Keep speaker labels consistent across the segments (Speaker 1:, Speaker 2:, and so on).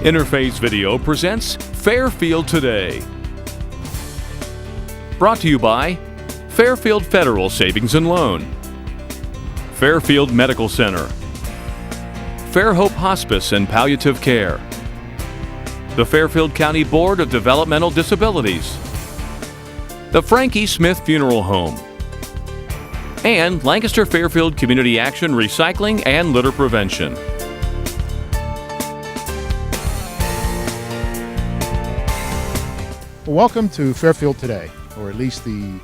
Speaker 1: Interface Video presents Fairfield Today. Brought to you by Fairfield Federal Savings and Loan, Fairfield Medical Center, Fairhope Hospice and Palliative Care, the Fairfield County Board of Developmental Disabilities, the Frankie Smith Funeral Home, and Lancaster Fairfield Community Action Recycling and Litter Prevention.
Speaker 2: Well, welcome to Fairfield Today, or at least the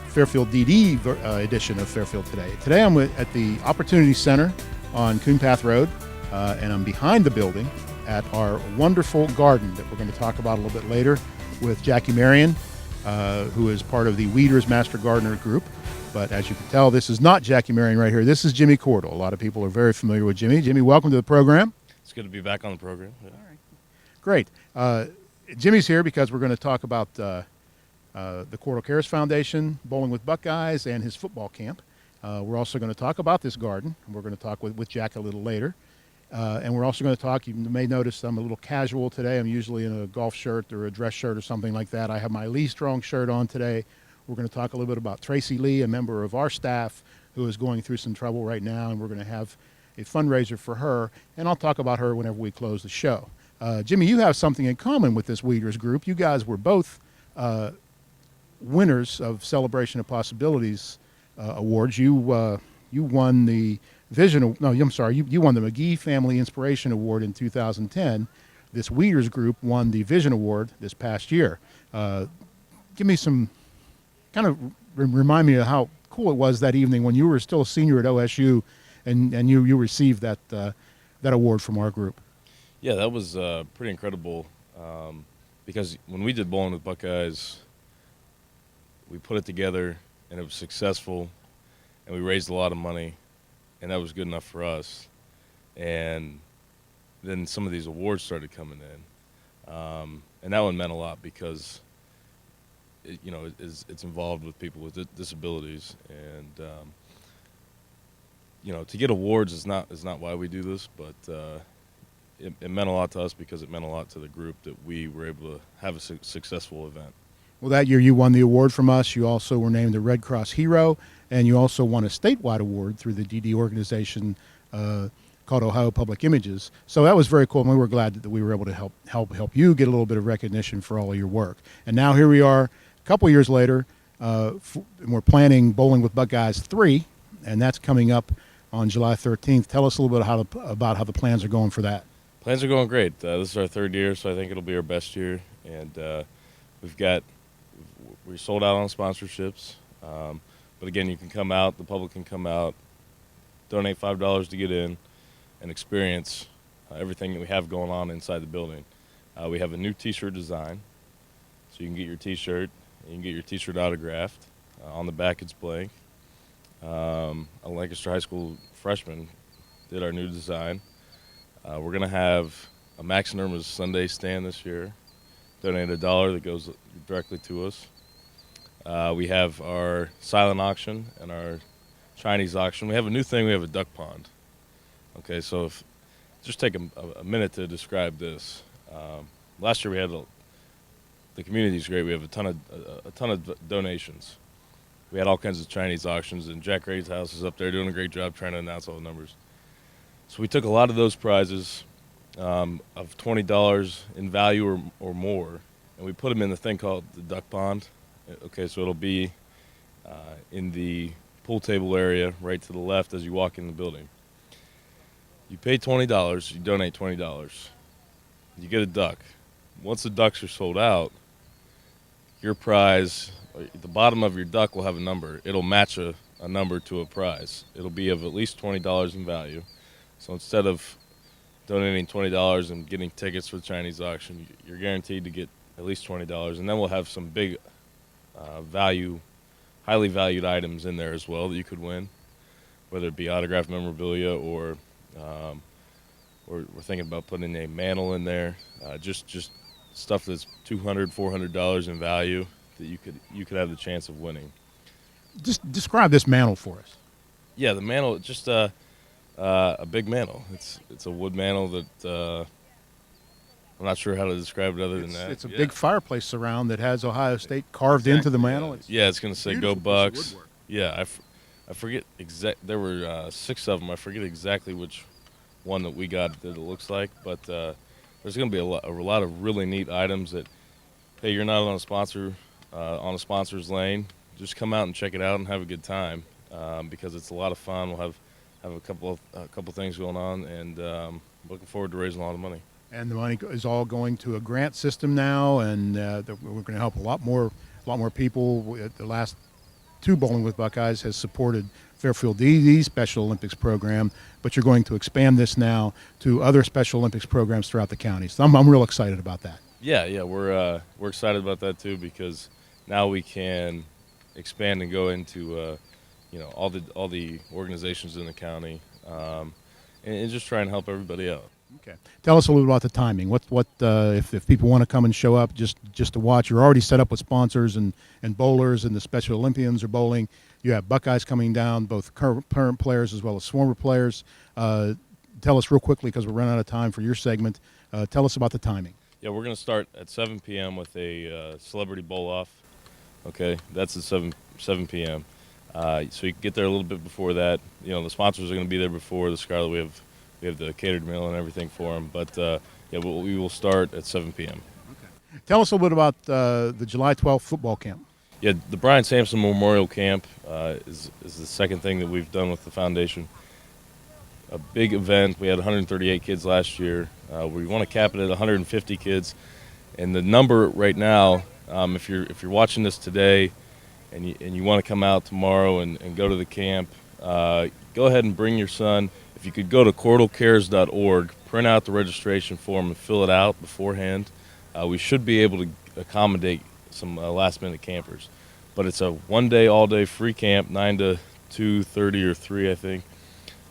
Speaker 2: Fairfield DD edition of Fairfield Today. Today I'm at the Opportunity Center on Coon Path Road, and I'm behind the building at our wonderful garden that we're going to talk about a little bit later with Jackie Marion, who is part of the Weeders Master Gardener group. But as you can tell, this is not Jackie Marion right here. This is Jimmy Cordell. A lot of people are very familiar with Jimmy. Jimmy, welcome to the program.
Speaker 3: It's good to be back on the program. Yeah.
Speaker 2: All right. Great. Jimmy's here because we're going to talk about the Cordell Cares Foundation, Bowling with Buckeyes, and his football camp. We're also going to talk about this garden. We're going to talk with Jack a little later. And we're also going to talk, you may notice I'm a little casual today. I'm usually in a golf shirt or a dress shirt or something like that. I have my Lee Strong shirt on today. We're going to talk a little bit about Tracy Lee, a member of our staff who is going through some trouble right now, and we're going to have a fundraiser for her, and I'll talk about her whenever we close the show. Jimmy, you have something in common with this Weeders group. You guys were both winners of Celebration of Possibilities awards. You won the you won the McGee Family Inspiration Award in 2010. This Weeders group won the Vision Award this past year. Give me some, kind of remind me of how cool it was that evening when you were still a senior at OSU and you received that award from our group.
Speaker 3: Yeah, that was pretty incredible because when we did Bowling with Buckeyes, we put it together and it was successful and we raised a lot of money and that was good enough for us. And then some of these awards started coming in. And that one meant a lot because it's involved with people with disabilities, and to get awards is not why we do this, but it meant a lot to us because it meant a lot to the group that we were able to have a successful event. Well,
Speaker 2: that year you won the award from us. You also were named the Red Cross Hero, and you also won a statewide award through the DD organization called Ohio Public Images. So that was very cool, and we were glad that we were able to help you get a little bit of recognition for all of your work. And now here we are, a couple years later, and we're planning Bowling with Buckeyes 3, and that's coming up on July 13th. Tell us a little bit about how the plans are going for that.
Speaker 3: Plans are going great. This is our third year, so I think it'll be our best year. And we're sold out on sponsorships. But again, you can come out, the public can come out, donate $5 to get in, and experience everything that we have going on inside the building. We have a new T-shirt design, so you can get your T-shirt, you can get your T-shirt autographed. On the back, it's blank. A Lancaster High School freshman did our new design. We're going to have a Max and Irma's Sunday stand this year. Donate $1 that goes directly to us. We have our silent auction and our Chinese auction. We have a new thing. We have a duck pond. Okay, so just take a minute to describe this. Last year we had the community's great. We have a ton of donations. We had all kinds of Chinese auctions, and Jack Ray's house is up there doing a great job trying to announce all the numbers. So we took a lot of those prizes of $20 in value or more, and we put them in the thing called the duck pond. Okay, so it'll be in the pool table area right to the left as you walk in the building. You pay $20, you donate $20. You get a duck. Once the ducks are sold out, your prize, at the bottom of your duck will have a number. It'll match a number to a prize. It'll be of at least $20 in value. So instead of donating $20 and getting tickets for the Chinese auction, you're guaranteed to get at least $20. And then we'll have some big highly valued items in there as well that you could win, whether it be autographed memorabilia or we're thinking about putting a mantle in there, just stuff that's $200, $400 in value that you could have the chance of winning.
Speaker 2: Just describe this mantle for us.
Speaker 3: Yeah, the mantle, just a big mantle. It's a wood mantle that I'm not sure how to describe it other than that.
Speaker 2: It's a big fireplace surround that has Ohio State carved into the mantle.
Speaker 3: Yeah, it's going to say "Go
Speaker 2: beautiful piece of
Speaker 3: Bucks."
Speaker 2: woodwork.
Speaker 3: Yeah, I forget There were 6 of them. I forget exactly which one that we got that it looks like, but there's going to be a lot of really neat items that, hey, you're not on a sponsor's lane. Just come out and check it out and have a good time, because it's a lot of fun. We'll have a couple things going on, and looking forward to raising a lot of money.
Speaker 2: And the money is all going to a grant system now, and we're going to help a lot more people. The last 2 Bowling with Buckeyes has supported Fairfield DD Special Olympics program, but you're going to expand this now to other Special Olympics programs throughout the county. So I'm real excited about that.
Speaker 3: Yeah, we're excited about that too, because now we can expand and go into all the organizations in the county, and just try and help everybody out.
Speaker 2: Okay. Tell us a little about the timing. If people want to come and show up just to watch, you're already set up with sponsors and bowlers, and the Special Olympians are bowling. You have Buckeyes coming down, both current players as well as former players. Tell us real quickly, because we're running out of time for your segment. Tell us about the timing.
Speaker 3: Yeah, we're going to start at 7 p.m. with a celebrity bowl-off. Okay, that's at 7 p.m. So you can get there a little bit before that. The sponsors are going to be there before the Scarlet. We have the catered meal and everything for them. But we will start at 7 p.m.
Speaker 2: Okay. Tell us a little bit about the July 12th football camp.
Speaker 3: Yeah, the Brian Sampson Memorial Camp is the second thing that we've done with the foundation. A big event. We had 138 kids last year. We want to cap it at 150 kids, and the number right now, if you're watching this today, and you want to come out tomorrow and go to the camp, go ahead and bring your son. If you could go to cordalcares.org, print out the registration form and fill it out beforehand, we should be able to accommodate some last-minute campers. But it's a one-day, all-day free camp, 9 to 2:30 or 3, I think,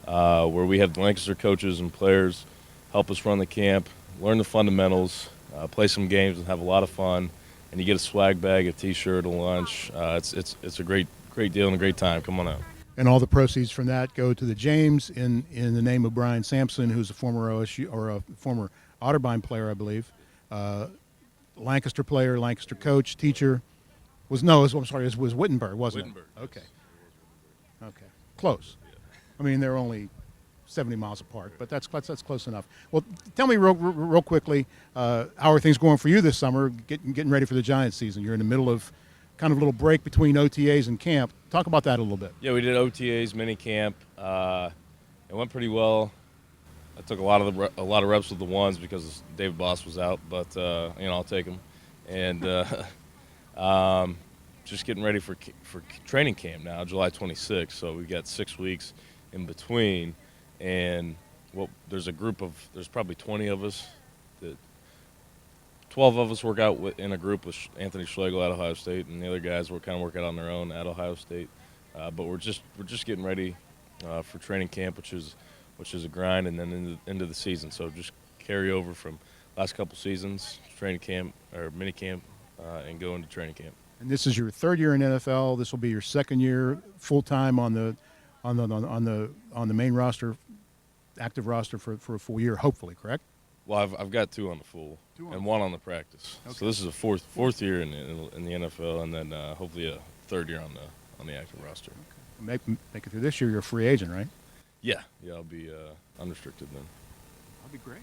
Speaker 3: where we have the Lancaster coaches and players help us run the camp, learn the fundamentals, play some games, and have a lot of fun. And you get a swag bag, a T-shirt, a lunch. It's a great deal and a great time. Come on out.
Speaker 2: And all the proceeds from that go to the James in the name of Brian Sampson, who's a former OSU or a former Otterbein player, I believe. Lancaster player, Lancaster coach, teacher. Was Wittenberg, wasn't
Speaker 3: Wittenberg.
Speaker 2: it? Okay. Close. I mean, they're only 70 miles apart, but that's close enough. Well, tell me real quickly, how are things going for you this summer, getting ready for the Giants season? You're in the middle of kind of a little break between OTAs and camp. Talk about that a little bit.
Speaker 3: Yeah, we did OTAs, mini camp. It went pretty well. I took a lot of reps with the ones because David Boss was out, but I'll take them. And just getting ready for training camp now, July 26th. So we've got 6 weeks in between, and there's probably 20 of us. 12 of us work out in a group with Anthony Schlegel at Ohio State, and the other guys work out on their own at Ohio State. But we're just getting ready for training camp, which is a grind, and then into the season. So just carry over from last couple seasons, training camp or mini camp, and go into training camp.
Speaker 2: And this is your 3rd year in NFL. This will be your 2nd year full time on the main roster, active roster for a full year, hopefully. Correct?
Speaker 3: Well, I've got 2 on the full and 1 on the practice. Okay. So this is a fourth year in the NFL, and then hopefully a 3rd year on the active roster.
Speaker 2: Okay. Make it through this year. You're a free agent, right?
Speaker 3: Yeah, I'll be unrestricted then.
Speaker 2: That'll be great.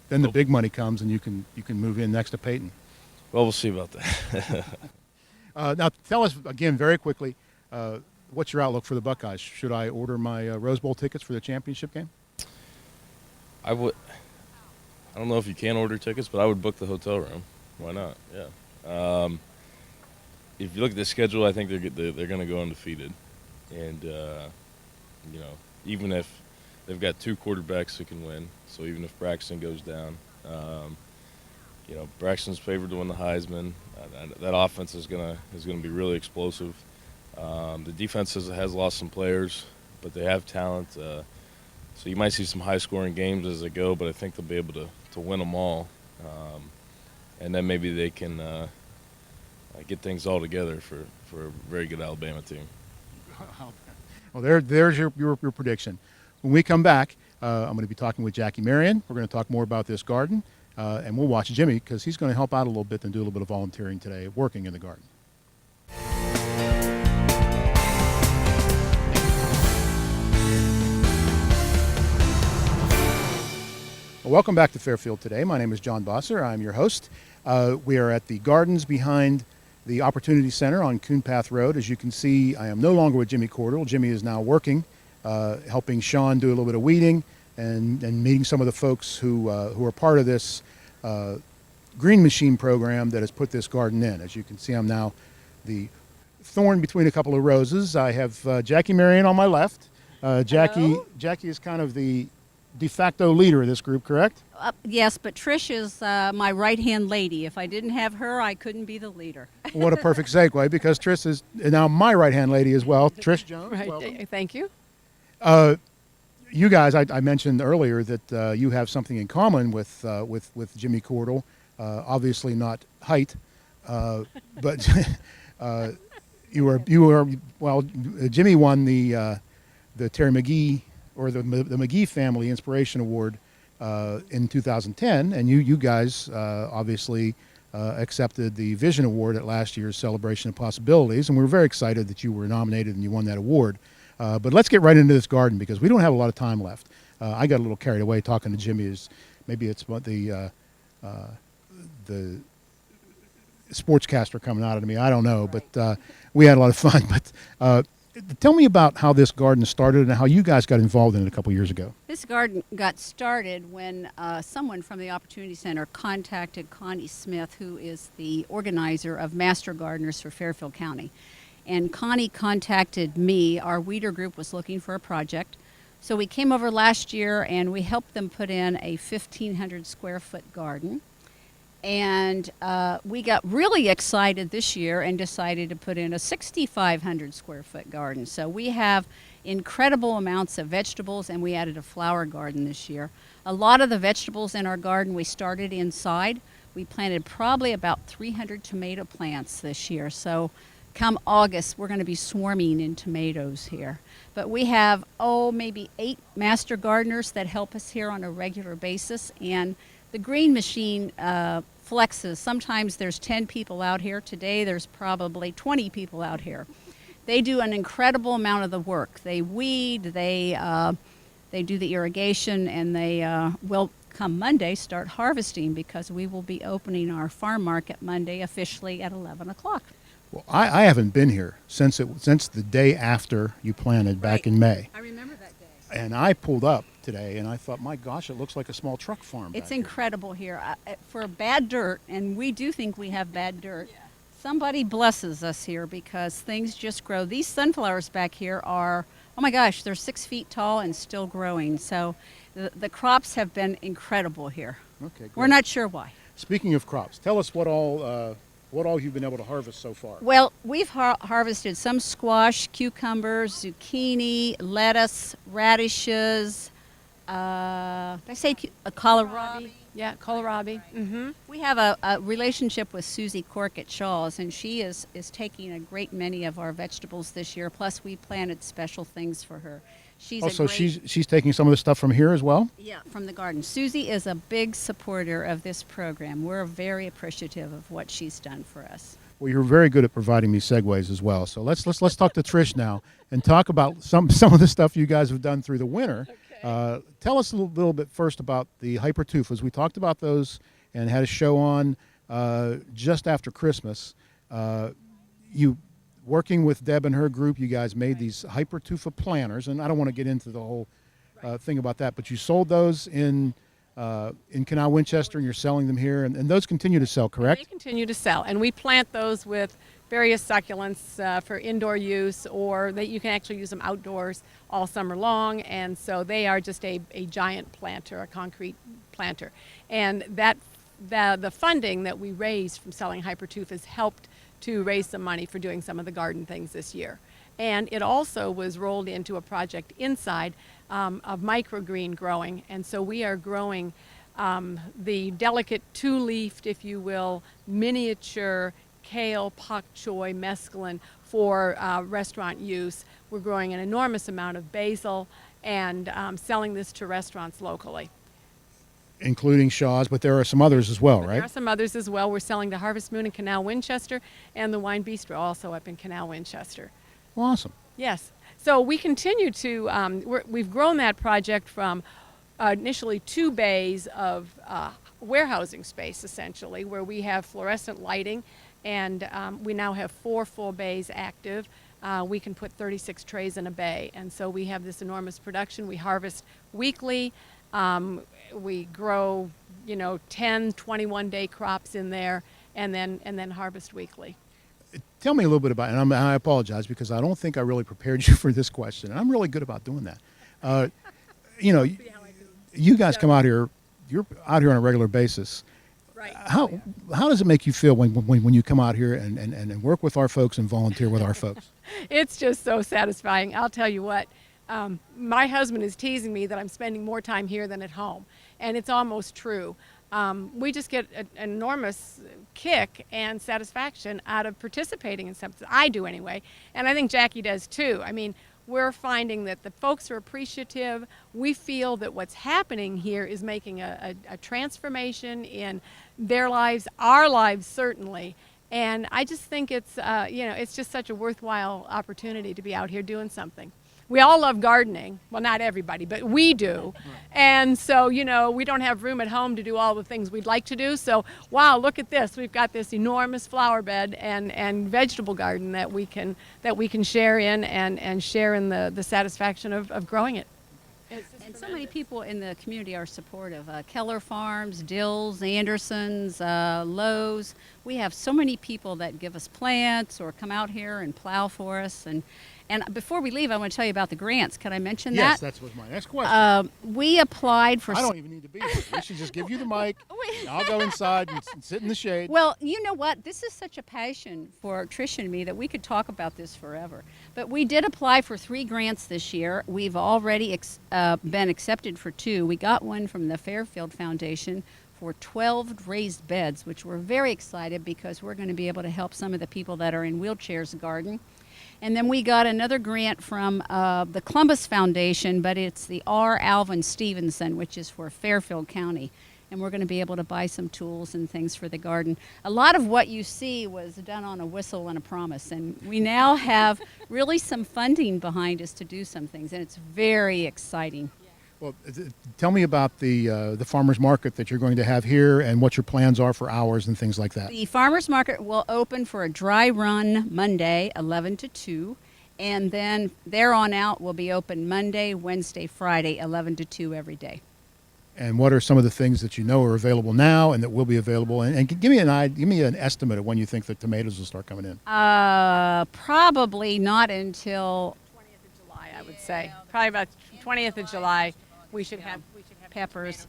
Speaker 2: Then the big money comes, and you can move in next to Peyton.
Speaker 3: Well, we'll see about that.
Speaker 2: Now, tell us again very quickly, what's your outlook for the Buckeyes? Should I order my Rose Bowl tickets for the championship game?
Speaker 3: I would. I don't know if you can order tickets, but I would book the hotel room. Why not? Yeah. If you look at the schedule, I think they're going to go undefeated, and even if they've got 2 quarterbacks that can win, so even if Braxton goes down, Braxton's favored to win the Heisman. That offense is gonna be really explosive. The defense has lost some players, but they have talent. So you might see some high-scoring games as they go, but I think they'll be able to win them all. And then maybe they can get things all together for a very good Alabama team.
Speaker 2: Well, there's your prediction. When we come back, I'm going to be talking with Jackie Marion. We're going to talk more about this garden. and we'll watch Jimmy because he's going to help out a little bit and do a little bit of volunteering today, working in the garden. Well, welcome back to Fairfield today. My name is John Bosser. I'm your host. We are at the gardens behind the Opportunity Center on Coon Path Road. As you can see, I am no longer with Jimmy Cordell. Jimmy is now working, helping Sean do a little bit of weeding and meeting some of the folks who are part of this green machine program that has put this garden in. As you can see, I'm now the thorn between a couple of roses. I have Jackie Marion on my left. Jackie is kind of the de facto leader of this group, correct?
Speaker 4: Yes, but Trish is my right-hand lady. If I didn't have her, I couldn't be the leader.
Speaker 2: What a perfect segue, because Trish is now my right-hand lady as well. Trish Jones,
Speaker 5: Right.
Speaker 2: welcome.
Speaker 5: Thank you.
Speaker 2: You guys, I mentioned earlier that you have something in common with Jimmy Cordell. Obviously not height, but you were well. Jimmy won the Terry McGee or the McGee Family Inspiration Award in 2010, and you guys obviously accepted the Vision Award at last year's Celebration of Possibilities, and we were very excited that you were nominated and you won that award. But let's get right into this garden because we don't have a lot of time left. I got a little carried away talking to Jimmy. Maybe it's what the sportscaster coming out of me. I don't know, but we had a lot of fun. But tell me about how this garden started and how you guys got involved in it a couple years ago.
Speaker 4: This garden got started when someone from the Opportunity Center contacted Connie Smith, who is the organizer of Master Gardeners for Fairfield County. And Connie contacted me. Our weeder group was looking for a project. So we came over last year and we helped them put in a 1,500 square foot garden. And we got really excited this year and decided to put in a 6,500 square foot garden. So we have incredible amounts of vegetables, and we added a flower garden this year. A lot of the vegetables in our garden we started inside. We planted probably about 300 tomato plants this year. So come August, we're going to be swarming in tomatoes here. But we have, maybe 8 master gardeners that help us here on a regular basis. And the green machine flexes. Sometimes there's 10 people out here. Today there's probably 20 people out here. They do an incredible amount of the work. They weed, they do the irrigation, and they will come Monday start harvesting because we will be opening our farm market Monday officially at 11 o'clock.
Speaker 2: Well, I haven't been here since the day after you planted back in May.
Speaker 4: I remember that day.
Speaker 2: And I pulled up today and I thought, my gosh, it looks like a small truck farm.
Speaker 4: It's
Speaker 2: back
Speaker 4: incredible here. For bad dirt, and we do think we have bad dirt, somebody blesses us here because things just grow. These sunflowers back here are, oh my gosh, they're 6 feet tall and still growing. So the crops have been incredible here.
Speaker 2: Okay, great.
Speaker 4: We're not sure why.
Speaker 2: Speaking of crops, tell us what all you've been able to harvest so far.
Speaker 4: Well, we've harvested some squash, cucumbers, zucchini, lettuce, radishes, did I say kohlrabi?
Speaker 5: Yeah, kohlrabi. Mm-hmm.
Speaker 4: We have a relationship with Susie Cork at Shaw's, and she is taking a great many of our vegetables this year. Plus, we planted special things for her.
Speaker 2: She's taking some of the stuff from here as well?
Speaker 4: Yeah, from the garden. Susie is a big supporter of this program. We're very appreciative of what she's done for us.
Speaker 2: Well, you're very good at providing me segues as well. So let's talk to Trish now and talk about some of the stuff you guys have done through the winter. Okay. Tell us a little bit first about the hypertufas. We talked about those and had a show on just after Christmas. You working with Deb and her group, you guys made these hypertufa planters, and I don't want to get into the whole thing about that, but you sold those in Canal Winchester, and you're selling them here, and those continue to sell, correct?
Speaker 5: They continue to sell, and we plant those with various succulents for indoor use, or that you can actually use them outdoors all summer long, and so they are just a giant planter, a concrete planter. And the funding that we raised from selling hypertufas helped to raise some money for doing some of the garden things this year. And it also was rolled into a project inside of microgreen growing, and so we are growing the delicate two-leafed, if you will, miniature kale, pak choi, mesclun for restaurant use. We're growing an enormous amount of basil and selling this to restaurants locally.
Speaker 2: including Shaw's, but there are some others as well,
Speaker 5: There
Speaker 2: right?
Speaker 5: are some others as well. We're selling the Harvest Moon in Canal Winchester and the Wine Bistro also up in Canal Winchester.
Speaker 2: Well, awesome.
Speaker 5: Yes. So we continue to, we've grown that project from initially 2 bays of warehousing space, essentially, where we have fluorescent lighting, and we now have 4 full bays active. We can put 36 trays in a bay, and so we have this enormous production. We harvest weekly. We grow, 10, 21-day crops in there, and then harvest weekly.
Speaker 2: Tell me a little bit about, and I apologize because I don't think I really prepared you for this question, and I'm really good about doing that. You guys come out here, you're out here on a regular basis.
Speaker 5: Right.
Speaker 2: How does it make you feel when you come out here and work with our folks and volunteer with our folks?
Speaker 5: It's just so satisfying. I'll tell you what. My husband is teasing me that I'm spending more time here than at home, and it's almost true. We just get an enormous kick and satisfaction out of participating in something. I do anyway, and I think Jackie does too. I mean, we're finding that the folks are appreciative. We feel that what's happening here is making a transformation in their lives, our lives certainly. And I just think it's, it's just such a worthwhile opportunity to be out here doing something. We all love gardening. Well, not everybody, but we do. And so, we don't have room at home to do all the things we'd like to do. So, wow, look at this. We've got this enormous flower bed and vegetable garden that we can share in and share in the satisfaction of growing it.
Speaker 4: And so many people in the community are supportive. Keller Farms, Dills, Andersons, Lowe's. We have so many people that give us plants or come out here and plow for us. And before we leave, I want to tell you about the grants. Can I mention
Speaker 2: Yes,
Speaker 4: that?
Speaker 2: that was my next question.
Speaker 4: We applied for...
Speaker 2: I don't even need to be here. We should just give you the mic. And I'll go inside and sit in the shade.
Speaker 4: Well, you know what? This is such a passion for Tricia and me that we could talk about this forever. But we did apply for 3 grants this year. We've already been accepted for 2. We got one from the Fairfield Foundation for 12 raised beds, which we're very excited because we're going to be able to help some of the people that are in wheelchairs garden. And then we got another grant from the Columbus Foundation, but it's the R. Alvin Stevenson, which is for Fairfield County. And we're going to be able to buy some tools and things for the garden. A lot of what you see was done on a whistle and a promise. And we now have really some funding behind us to do some things, and it's very exciting.
Speaker 2: Well, tell me about the farmers market that you're going to have here and what your plans are for hours and things like that.
Speaker 4: The farmers market will open for a dry run Monday, 11 to 2, and then there on out will be open Monday, Wednesday, Friday, 11 to 2 every day.
Speaker 2: And what are some of the things that you know are available now and that will be available? And give me an estimate of when you think the tomatoes will start coming in.
Speaker 4: Probably not until
Speaker 5: 20th of July, I would say. Probably about 20th of July. We should have
Speaker 4: peppers.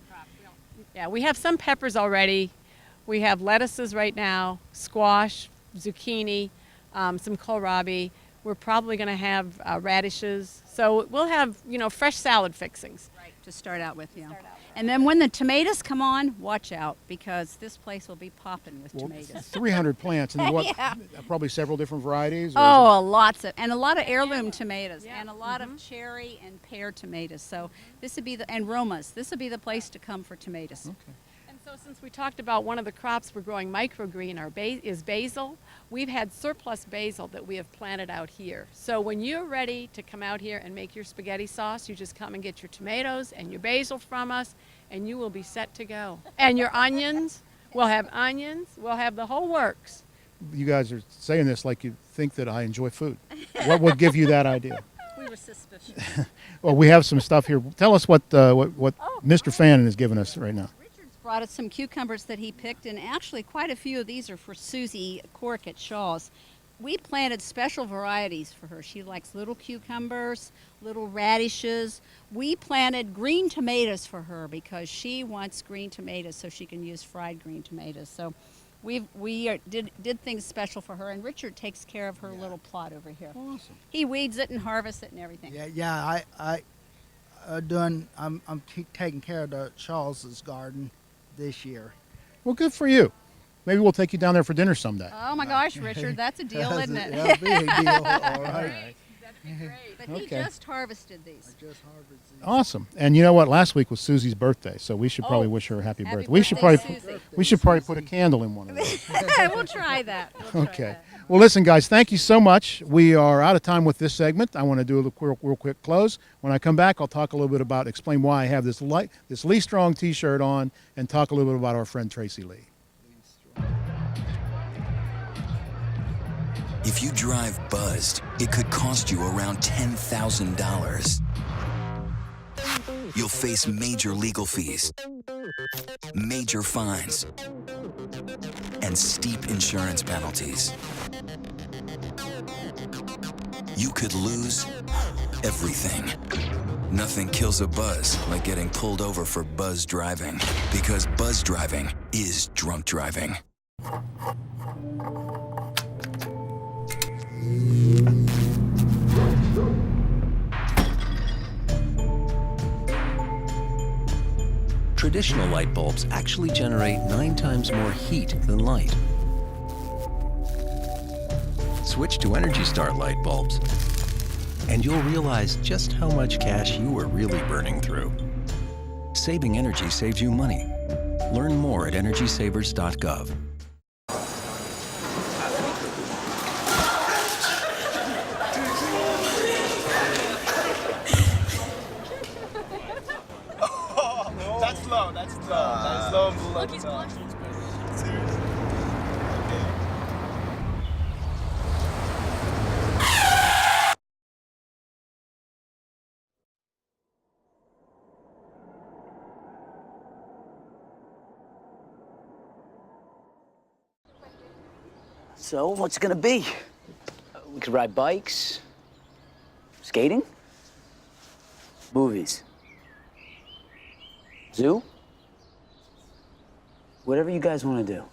Speaker 5: Yeah, we have some peppers already. We have lettuces right now, squash, zucchini, some kohlrabi. We're probably going to have radishes. So we'll have, fresh salad fixings.
Speaker 4: Right, to start out with, yeah. And then when the tomatoes come on, watch out, because this place will be popping with tomatoes.
Speaker 2: 300 plants, and what?
Speaker 4: Yeah.
Speaker 2: Probably several different varieties. Or
Speaker 4: Oh, lots of, and a lot of heirloom tomatoes,
Speaker 5: Yeah.
Speaker 4: and a lot of cherry and pear tomatoes. So this would be and Romas. This would be the place to come for tomatoes.
Speaker 2: Okay.
Speaker 5: And so since we talked about one of the crops we're growing microgreen is basil, we've had surplus basil that we have planted out here. So when you're ready to come out here and make your spaghetti sauce, you just come and get your tomatoes and your basil from us, and you will be set to go. And your onions, we'll have the whole works.
Speaker 2: You guys are saying this like you think that I enjoy food. What would give you that idea?
Speaker 4: We were suspicious.
Speaker 2: Well, we have some stuff here. Tell us what Mr. Fannin has given us right now.
Speaker 4: Richard's brought us some cucumbers that he picked, and actually quite a few of these are for Susie Cork at Shaw's. We planted special varieties for her. She likes little cucumbers, little radishes. We planted green tomatoes for her because she wants green tomatoes so she can use fried green tomatoes. So we did things special for her, and Richard takes care of her little plot over here.
Speaker 2: Awesome.
Speaker 4: He weeds it and harvests it and everything.
Speaker 6: I'm taking care of the Charles's garden this year.
Speaker 2: Well, good for you. Maybe we'll take you down there for dinner someday.
Speaker 4: Oh my gosh, Richard, that's a deal, isn't it?
Speaker 6: That'll be a deal, all right.
Speaker 4: But he
Speaker 2: Okay.
Speaker 4: just harvested these.
Speaker 6: Just harvested.
Speaker 2: Awesome. And you know what? Last week was Susie's birthday, so we should probably
Speaker 4: Oh,
Speaker 2: wish her a happy
Speaker 4: happy
Speaker 2: birthday. We should
Speaker 4: birthday,
Speaker 2: probably
Speaker 4: Susie.
Speaker 2: we should probably put a candle in one of those.
Speaker 4: We'll try that. We'll try
Speaker 2: Okay.
Speaker 4: that.
Speaker 2: Well, listen, guys, thank you so much. We are out of time with this segment. I want to do a real quick close. When I come back, I'll talk a little bit about, explain why I have this Lee Strong T-shirt on, and talk a little bit about our friend Tracy Lee.
Speaker 7: If you drive buzzed, it could cost you around $10,000. You'll face major legal fees, major fines, and steep insurance penalties. You could lose everything. Nothing kills a buzz like getting pulled over for buzz driving, because buzz driving is drunk driving.
Speaker 8: Traditional light bulbs actually generate 9 times more heat than light. Switch to Energy Star light bulbs, and you'll realize just how much cash you are really burning through. Saving energy saves you money. Learn more at EnergySavers.gov.
Speaker 9: That's low. That's low and below. Look, he's blushing. Seriously.
Speaker 10: So, what's it gonna be? We could ride bikes, skating, movies, zoo, whatever you guys want to do.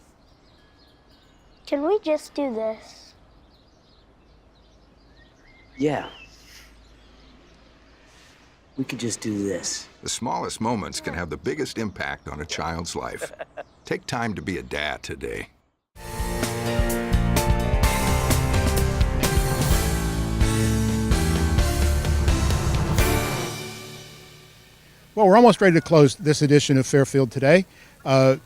Speaker 11: Can we just do this?
Speaker 10: Yeah. We could just do this.
Speaker 12: The smallest moments can have the biggest impact on a child's life. Take time to be a dad today.
Speaker 2: Well, we're almost ready to close this edition of Fairfield Today. I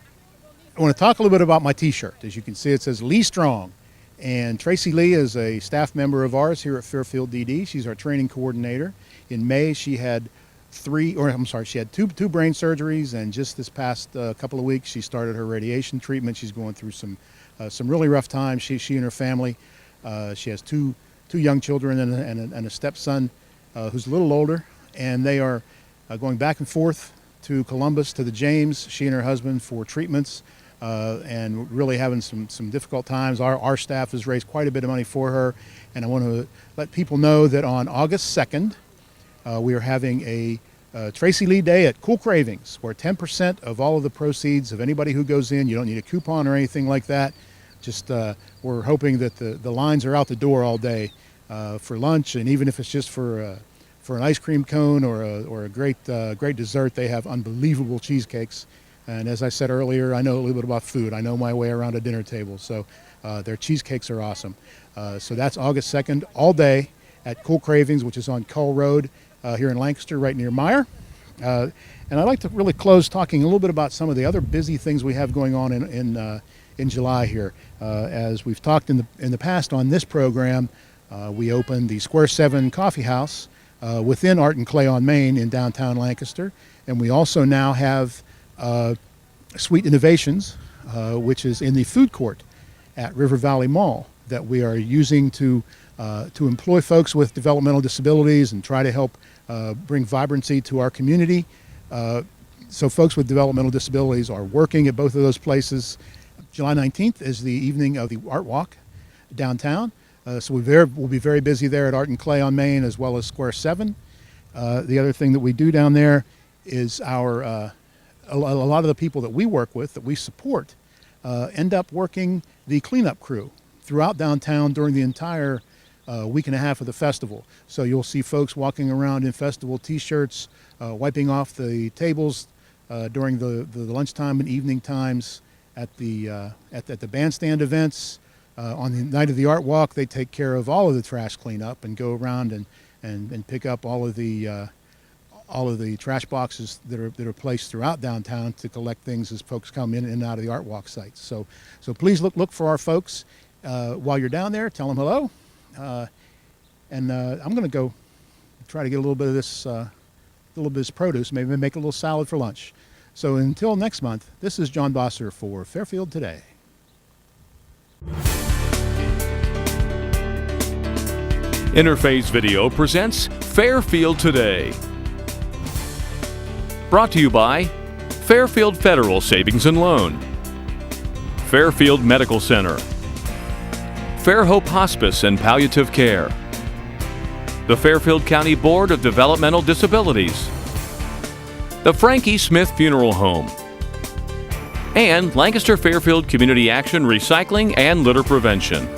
Speaker 2: want to talk a little bit about my T-shirt. As you can see, it says Lee Strong. And Tracy Lee is a staff member of ours here at Fairfield DD. She's our training coordinator. In May, she had two brain surgeries, and just this past couple of weeks, she started her radiation treatment. She's going through some really rough times. She and her family. She has two young children and a stepson who's a little older, and they are going back and forth to Columbus, to the James, she and her husband, for treatments, and really having some difficult times. Our staff has raised quite a bit of money for her, and I want to let people know that on August 2nd, we are having a Tracy Lee Day at Cool Cravings, where 10% of all of the proceeds of anybody who goes in, you don't need a coupon or anything like that, just we're hoping that the lines are out the door all day for lunch, and even if it's just for an ice cream cone or a great dessert. They have unbelievable cheesecakes, and as I said earlier, I know a little bit about food. I know my way around a dinner table, so their cheesecakes are awesome. So that's August 2nd, all day at Cool Cravings, which is on Cull Road here in Lancaster, right near Meyer. And I'd like to really close talking a little bit about some of the other busy things we have going on in July here. As we've talked in the past on this program, we opened the Square 7 Coffee House within Art and Clay on Main in downtown Lancaster. And we also now have Sweet Innovations, which is in the food court at River Valley Mall, that we are using to employ folks with developmental disabilities and try to help bring vibrancy to our community. So folks with developmental disabilities are working at both of those places. July 19th is the evening of the Art Walk downtown. So we'll be very busy there at Art and Clay on Main, as well as Square 7. The other thing that we do down there is a lot of the people that we work with, that we support, end up working the cleanup crew throughout downtown during the entire week and a half of the festival. So you'll see folks walking around in festival T-shirts, wiping off the tables during the lunchtime and evening times at the bandstand events. On the night of the art walk, they take care of all of the trash cleanup and go around and pick up all of the trash boxes that are placed throughout downtown to collect things as folks come in and out of the art walk sites. So please look for our folks while you're down there. Tell them hello, and I'm going to go try to get a little bit of this produce. Maybe make a little salad for lunch. So until next month, this is John Bosser for Fairfield Today.
Speaker 1: Interface Video presents Fairfield Today. Brought to you by Fairfield Federal Savings and Loan, Fairfield Medical Center, Fairhope Hospice and Palliative Care, the Fairfield County Board of Developmental Disabilities, the Frankie Smith Funeral Home, and Lancaster Fairfield Community Action Recycling and Litter Prevention.